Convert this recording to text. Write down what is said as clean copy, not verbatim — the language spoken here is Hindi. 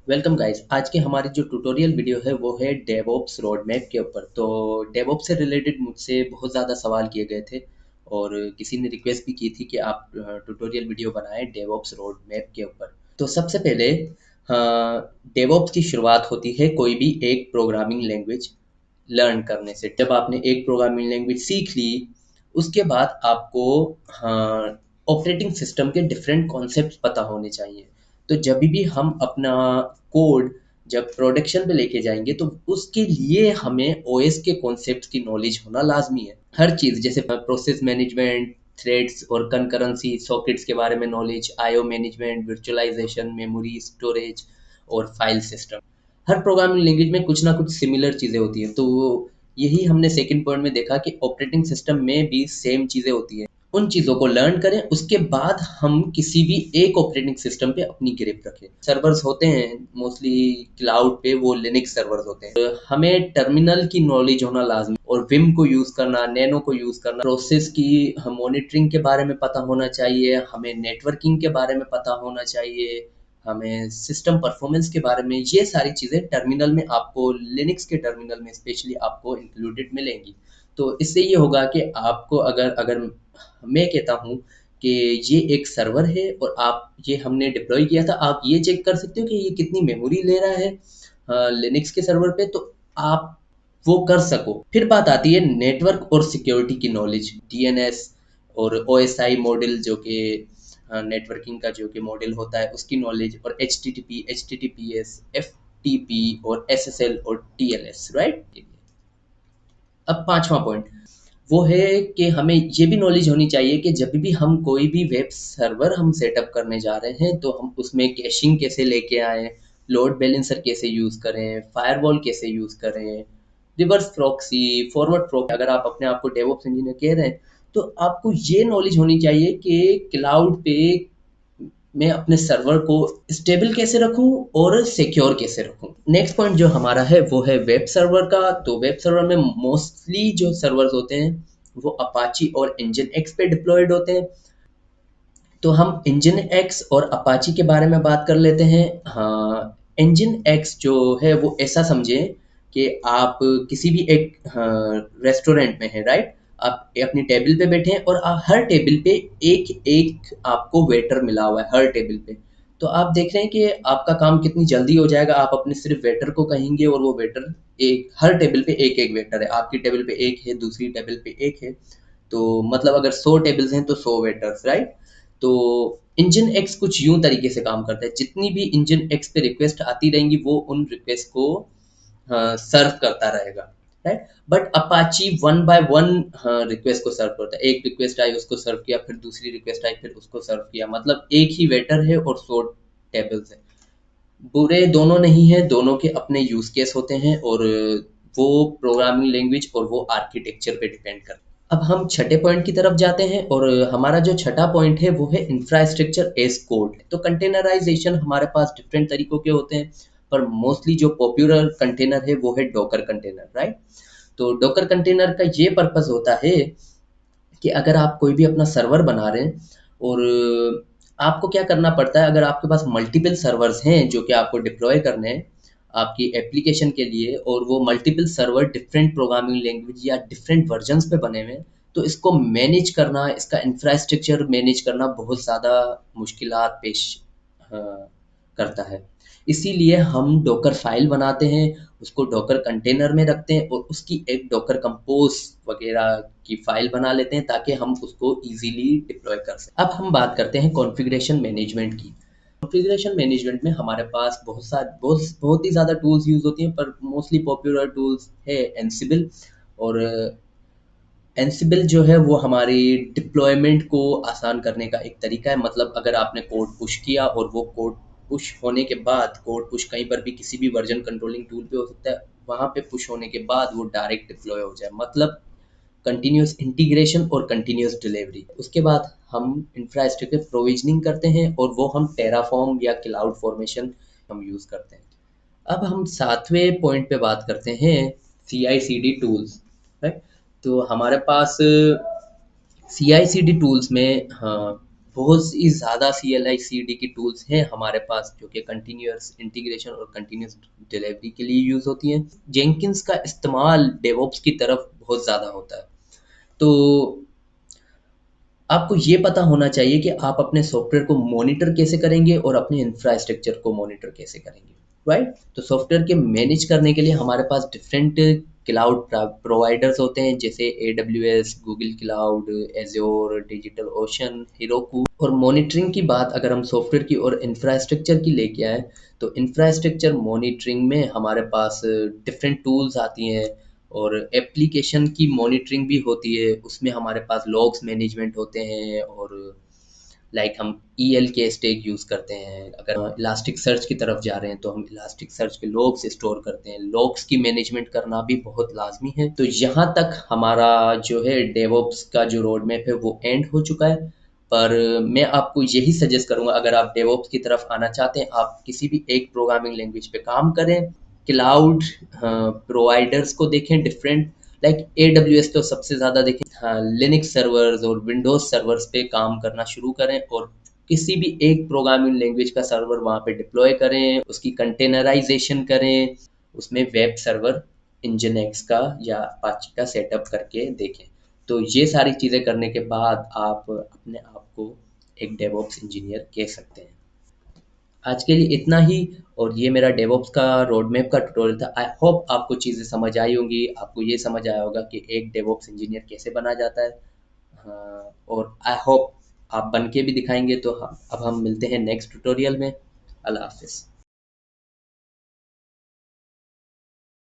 Welcome guys. आज की हमारी जो ट्यूटोरियल वीडियो है वो है डेवऑप्स रोड मैप के ऊपर। तो डेवऑप्स से रिलेटेड मुझसे बहुत ज़्यादा सवाल किए गए थे और किसी ने रिक्वेस्ट भी की थी कि आप ट्यूटोरियल वीडियो बनाएं डेवऑप्स रोड मैप के ऊपर। तो सबसे पहले डेवऑप्स की शुरुआत होती है कोई भी एक प्रोग्रामिंग लैंग्वेज लर्न करने से। जब आपने एक प्रोग्रामिंग लैंग्वेज सीख ली उसके बाद आपको ऑपरेटिंग सिस्टम के डिफरेंट कॉन्सेप्ट पता होने चाहिए। तो जब भी हम अपना कोड जब प्रोडक्शन पे लेके जाएंगे तो उसके लिए हमें ओएस के कॉन्सेप्ट्स की नॉलेज होना लाजमी है। हर चीज़ जैसे प्रोसेस मैनेजमेंट, थ्रेड्स और कंकरेंसी, सॉकेट्स के बारे में knowledge, IO management, virtualization, memory storage और फाइल सिस्टम। हर प्रोग्रामिंग लैंग्वेज में कुछ ना कुछ सिमिलर चीज़ें होती हैं। तो यही हमने सेकंड पॉइंट में देखा कि ऑपरेटिंग सिस्टम में भी सेम चीज़ें होती हैं। उन चीज़ों को लर्न करें उसके बाद हम किसी भी एक ऑपरेटिंग सिस्टम पे अपनी ग्रिप रखें। सर्वर्स होते हैं मोस्टली क्लाउड पे, वो लिनक्स सर्वर्स होते हैं। हमें टर्मिनल की नॉलेज होना लाजमी और विम को यूज़ करना, नैनो को यूज़ करना, प्रोसेस की मॉनिटरिंग के बारे में पता होना चाहिए, हमें नेटवर्किंग के बारे में पता होना चाहिए, हमें सिस्टम परफॉर्मेंस के बारे में। ये सारी चीज़ें टर्मिनल में आपको, लिनक्स के टर्मिनल में स्पेशली आपको इंक्लूडेड मिलेंगी। तो इससे ये होगा कि आपको अगर अगर मैं कहता हूँ कि ये एक सर्वर है और आप ये हमने डिप्लॉय किया था, आप ये चेक कर सकते हो कि ये कितनी मेमोरी ले रहा है लिनक्स के सर्वर पे, तो आप वो कर सको। फिर बात आती है नेटवर्क और सिक्योरिटी की नॉलेज, डीएनएस और ओएसआई मॉडल जो कि नेटवर्किंग का जो कि मॉडल होता है उसकी नॉलेज, और एचटीटीपी, एचटीटीपीएस, एफटीपी और एसएसएल और टीएलएस, राइट। अब पांचवा पॉइंट वो है कि हमें ये भी नॉलेज होनी चाहिए कि जब भी हम कोई भी वेब सर्वर हम सेटअप करने जा रहे हैं तो हम उसमें कैशिंग कैसे लेके आएँ, लोड बैलेंसर कैसे यूज़ करें, फायरवॉल कैसे यूज़ करें, रिवर्स प्रॉक्सी, फॉरवर्ड प्रॉक्सी। अगर आप अपने आप को डेवऑप्स इंजीनियर कह रहे हैं तो आपको ये नॉलेज होनी चाहिए कि क्लाउड पे मैं अपने सर्वर को स्टेबल कैसे रखूं और सिक्योर कैसे रखूं। नेक्स्ट पॉइंट जो हमारा है वो है वेब सर्वर का। तो वेब सर्वर में मोस्टली जो सर्वर्स होते हैं वो अपाची और इंजन एक्स पे डिप्लॉयड होते हैं। तो हम इंजन एक्स और अपाची के बारे में बात कर लेते हैं। हाँ, इंजन एक्स जो है वो ऐसा समझें कि आप किसी भी एक रेस्टोरेंट में हैं, राइट। आप अपनी टेबल पे बैठे हैं और हर टेबल पे एक एक आपको वेटर मिला हुआ है हर टेबल पे। तो आप देख रहे हैं कि आपका काम कितनी जल्दी हो जाएगा। आप अपने सिर्फ वेटर को कहेंगे और वो वेटर, एक हर टेबल पे एक एक वेटर है, आपकी टेबल पे एक है, दूसरी टेबल पे एक है। तो मतलब अगर 100 टेबल्स हैं तो 100 वेटर्स, राइट। तो इंजन एक्स कुछ यूं तरीके से काम करता है, जितनी भी इंजन एक्स पे रिक्वेस्ट आती रहेंगी वो उन रिक्वेस्ट को सर्व करता रहेगा, right. But Apache one by one request को सर्व करता है। एक रिक्वेस्ट आई उसको सर्व किया, फिर दूसरी रिक्वेस्ट आई फिर उसको सर्व किया। मतलब एक ही वेटर है और 100 टेबल्स है। बुरे दोनों नहीं है, दोनों के अपने यूज केस होते हैं और वो प्रोग्रामिंग लैंग्वेज और वो आर्किटेक्चर पे डिपेंड करता है। अब हम छठे पॉइंट की तरफ जाते हैं और हमारा जो छठा पॉइंट है वो है इंफ्रास्ट्रक्चर एज कोड। तो कंटेनराइजेशन हमारे पास डिफरेंट तरीकों के होते हैं, पर मोस्टली जो पॉपुलर कंटेनर है वो है डॉकर कंटेनर, राइट। तो डॉकर कंटेनर का ये पर्पस होता है कि अगर आप कोई भी अपना सर्वर बना रहे हैं और आपको क्या करना पड़ता है, अगर आपके पास मल्टीपल सर्वर्स हैं जो कि आपको डिप्लॉय करने हैं आपकी एप्लीकेशन के लिए, और वो multiple server different programming language या डिफरेंट वर्जन्स पे बने हुए हैं, तो इसको मैनेज करना, इसका इंफ्रास्ट्रक्चर मैनेज करना बहुत ज़्यादा मुश्किलात पेश करता है। इसीलिए हम डॉकर फाइल बनाते हैं, उसको डॉकर कंटेनर में रखते हैं और उसकी एक डॉकर कंपोज वगैरह की फाइल बना लेते हैं ताकि हम उसको इजीली डिप्लॉय कर सकें। अब हम बात करते हैं कॉन्फ़िगरेशन मैनेजमेंट की। कॉन्फ़िगरेशन मैनेजमेंट में हमारे पास बहुत ही ज़्यादा टूल्स यूज़ होती हैं, पर मोस्टली पॉपुलर टूल्स है एनसिबल। और एनसिबल जो है वो हमारी डिप्लॉयमेंट को आसान करने का एक तरीका है। मतलब अगर आपने कोड पुश किया और वो कोड पुश होने के बाद, कोड पुश कहीं पर भी किसी भी वर्जन कंट्रोलिंग टूल पे हो सकता है, वहाँ पे पुश होने के बाद वो डायरेक्ट डिप्लॉय हो जाए, मतलब कंटिन्यूस इंटीग्रेशन और कंटिन्यूस डिलीवरी। उसके बाद हम इंफ्रास्ट्रक्चर प्रोविजनिंग करते हैं और वो हम टेराफॉर्म या क्लाउड फॉर्मेशन हम यूज़ करते हैं। अब हम सातवें पॉइंट पे बात करते हैं सी आई सी डी टूल्स, राइट। तो हमारे पास सी आई सी डी टूल्स में, हाँ, बहुत ही ज़्यादा CLI CD की टूल्स हैं हमारे पास जो कि कंटिन्यूअस इंटीग्रेशन और कंटिन्यूअस डिलीवरी के लिए यूज़ होती हैं। जेंकिंस का इस्तेमाल डेवऑप्स की तरफ बहुत ज़्यादा होता है। तो आपको ये पता होना चाहिए कि आप अपने सॉफ्टवेयर को मॉनिटर कैसे करेंगे और अपने इंफ्रास्ट्रक्चर को मॉनिटर कैसे करेंगे, राइट? तो सॉफ्टवेयर के मैनेज करने के लिए हमारे पास डिफरेंट क्लाउड प्रोवाइडर्स होते हैं, जैसे AWS, Google cloud, Azure, digital ocean, Heroku. और मॉनिटरिंग की बात अगर हम सॉफ्टवेयर की और इंफ्रास्ट्रक्चर की लेके आए, तो इंफ्रास्ट्रक्चर मॉनिटरिंग में हमारे पास डिफरेंट टूल्स आती हैं और एप्लीकेशन की मॉनिटरिंग भी होती है। उसमें हमारे पास लॉग्स मैनेजमेंट होते हैं और लाइक हम ELK स्टैक यूज़ करते हैं। अगर इलास्टिक सर्च की तरफ जा रहे हैं तो हम इलास्टिक सर्च के लॉग्स स्टोर करते हैं। लॉग्स की मैनेजमेंट करना भी बहुत लाजमी है। तो यहाँ तक हमारा जो है डेवऑप्स का जो रोड मैप है वो एंड हो चुका है। पर मैं आपको यही सजेस्ट करूँगा, अगर आप डेवऑप्स की तरफ आना चाहते हैं, आप किसी भी एक प्रोग्रामिंग लैंग्वेज पे काम करें। क्लाउड प्रोवाइडर्स को देखें डिफरेंट, लाइक AWS तो सबसे ज़्यादा देखें। हाँ, लिनक्स सर्वर्स और विंडोज़ सर्वर्स पे काम करना शुरू करें और किसी भी एक प्रोग्रामिंग लैंग्वेज का सर्वर वहाँ पे डिप्लॉय करें, उसकी कंटेनराइजेशन करें, उसमें वेब सर्वर इंजन का या अपाचे का सेटअप करके देखें। तो ये सारी चीज़ें करने के बाद आप अपने आप को एक डेवऑप्स इंजीनियर कह सकते हैं। आज के लिए इतना ही। और ये मेरा डेवऑप्स का रोड मैप का ट्यूटोरियल था। आई होप आपको चीज़ें समझ आई होंगी, आपको ये समझ आया होगा कि एक डेवऑप्स इंजीनियर कैसे बना जाता है। हाँ, और आई होप आप बन के भी दिखाएंगे। तो अब हम मिलते हैं नेक्स्ट ट्यूटोरियल में। अल्लाह हाफिज़।